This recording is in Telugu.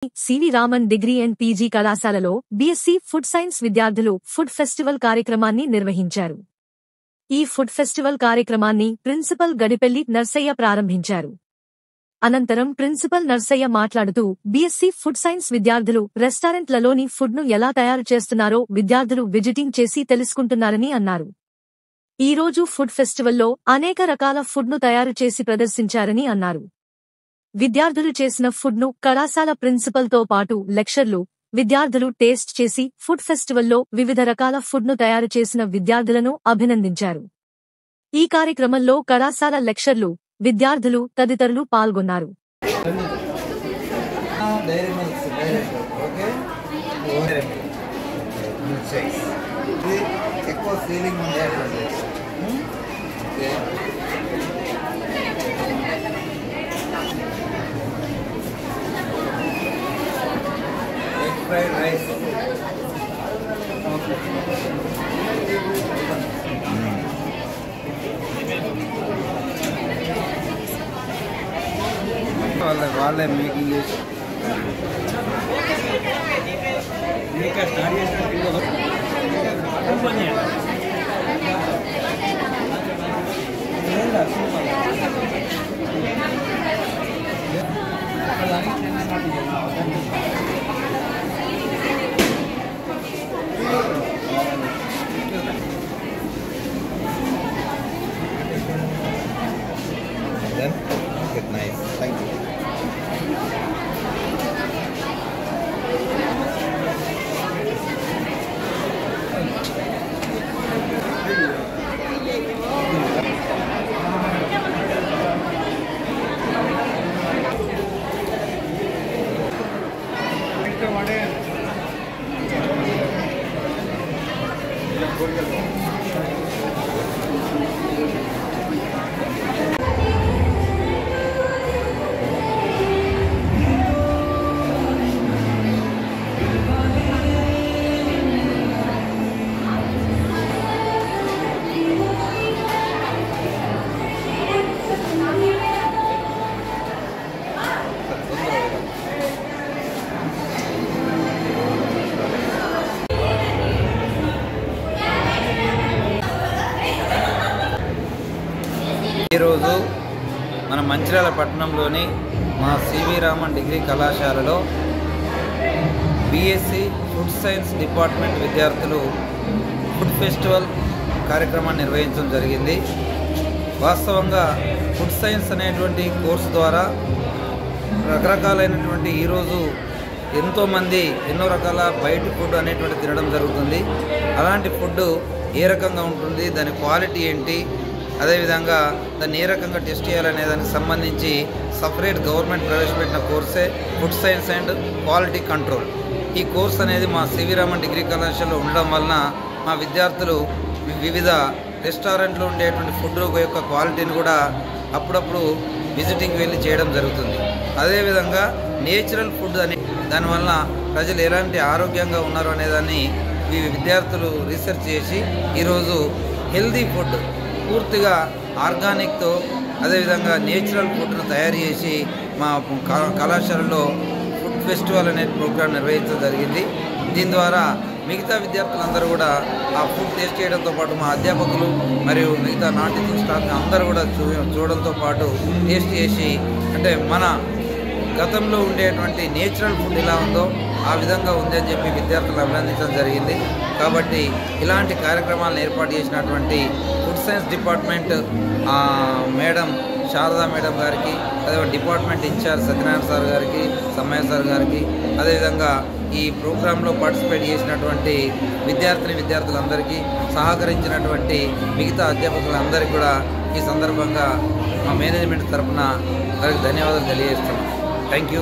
CV Raman degree and PG కళాశాలలో బీఎస్సీ ఫుడ్ సైన్స్ విద్యార్థులు ఫుడ్ ఫెస్టివల్ కార్యక్రమాన్ని నిర్వహించారు. ఈ ఫుడ్ ఫెస్టివల్ కార్యక్రమాన్ని ప్రిన్సిపల్ గడిపెల్లి నర్సయ్య ప్రారంభించారు. అనంతరం ప్రిన్సిపల్ నర్సయ్య మాట్లాడుతూ బీఎస్సీ ఫుడ్ సైన్స్ విద్యార్థులు రెస్టారెంట్లలోని ఫుడ్ను ఎలా తయారు చేస్తున్నారో విద్యార్థులు విజిటింగ్ చేసి తెలుసుకుంటున్నారని అన్నారు. ఈ రోజు ఫుడ్ ఫెస్టివల్లో అనేక రకాల ఫుడ్ను తయారు చేసి ప్రదర్శించారని అన్నారు. విద్యార్థులు చేసిన ఫుడ్ను కళాశాల ప్రిన్సిపల్తో పాటు లెక్చరర్లు, విద్యార్థులు టేస్ట్ చేసి ఫుడ్ ఫెస్టివల్లో వివిధ రకాల ఫుడ్ను తయారు చేసిన విద్యార్థులను అభినందించారు. ఈ కార్యక్రమంలో కళాశాల లెక్చరర్లు, విద్యార్థులు తదితరులు పాల్గొన్నారు. Fried rice. వాళ్ళే మేకింగ్ చేసి then get nice. Thank you. ఈరోజు మన మంచిర్యాల పట్టణంలోని మా సివి రామన్ డిగ్రీ కళాశాలలో బీఎస్సీ ఫుడ్ సైన్స్ డిపార్ట్మెంట్ విద్యార్థులు ఫుడ్ ఫెస్టివల్ కార్యక్రమాన్ని నిర్వహించడం జరిగింది. వాస్తవంగా ఫుడ్ సైన్స్ అనేటువంటి కోర్సు ద్వారా రకరకాలైనటువంటి ఈరోజు ఎంతోమంది ఎన్నో రకాల బయట ఫుడ్ అనేటువంటి తినడం జరుగుతుంది. అలాంటి ఫుడ్ ఏ రకంగా ఉంటుంది, దాని క్వాలిటీ ఏంటి, అదేవిధంగా దాన్ని ఏ రకంగా టెస్ట్ చేయాలనే దానికి సంబంధించి సపరేట్ గవర్నమెంట్ ప్రవేశపెట్టిన కోర్సే food science and quality control. ఈ కోర్స్ అనేది మా సివి రామన్ డిగ్రీ కళాశాలలో ఉండడం వలన మా విద్యార్థులు వివిధ రెస్టారెంట్లో ఉండేటువంటి ఫుడ్ యొక్క క్వాలిటీని కూడా అప్పుడప్పుడు విజిటింగ్ వెళ్ళి చేయడం జరుగుతుంది. అదేవిధంగా నేచురల్ ఫుడ్ అనే దానివల్ల ప్రజలు ఎలాంటి ఆరోగ్యంగా ఉన్నారు అనేదాన్ని విద్యార్థులు రీసెర్చ్ చేసి ఈరోజు హెల్దీ ఫుడ్ పూర్తిగా ఆర్గానిక్తో అదేవిధంగా నేచురల్ ఫుడ్ను తయారు చేసి మా కళాశాలలో ఫుడ్ ఫెస్టివల్ అనే ప్రోగ్రాం నిర్వహించడం జరిగింది. దీని ద్వారా మిగతా విద్యార్థులందరూ కూడా ఆ ఫుడ్ టేస్ట్ చేయడంతో పాటు మా అధ్యాపకులు మరియు మిగతా నాన్ టీచింగ్ స్టాఫ్ అందరూ కూడా చూడడంతో పాటు టేస్ట్ చేసి అంటే మన గతంలో ఉండేటువంటి నేచురల్ ఫుడ్ ఎలా ఉందో ఆ విధంగా ఉంది అని చెప్పి విద్యార్థులను అభినందించడం జరిగింది. కాబట్టి ఇలాంటి కార్యక్రమాలను ఏర్పాటు చేసినటువంటి food science department madam Sharada madam గారికి, అదే డిపార్ట్మెంట్ ఇన్ఛార్జ్ సత్యనారాయణ సార్ గారికి, సమ్మయ్య సార్ గారికి, అదేవిధంగా ఈ ప్రోగ్రాంలో పార్టిసిపేట్ చేసినటువంటి విద్యార్థులందరికీ సహకరించినటువంటి మిగతా అధ్యాపకులందరికీ కూడా ఈ సందర్భంగా మా మేనేజ్మెంట్ తరఫున వారికి ధన్యవాదాలు తెలియజేస్తున్నాం. Thank you.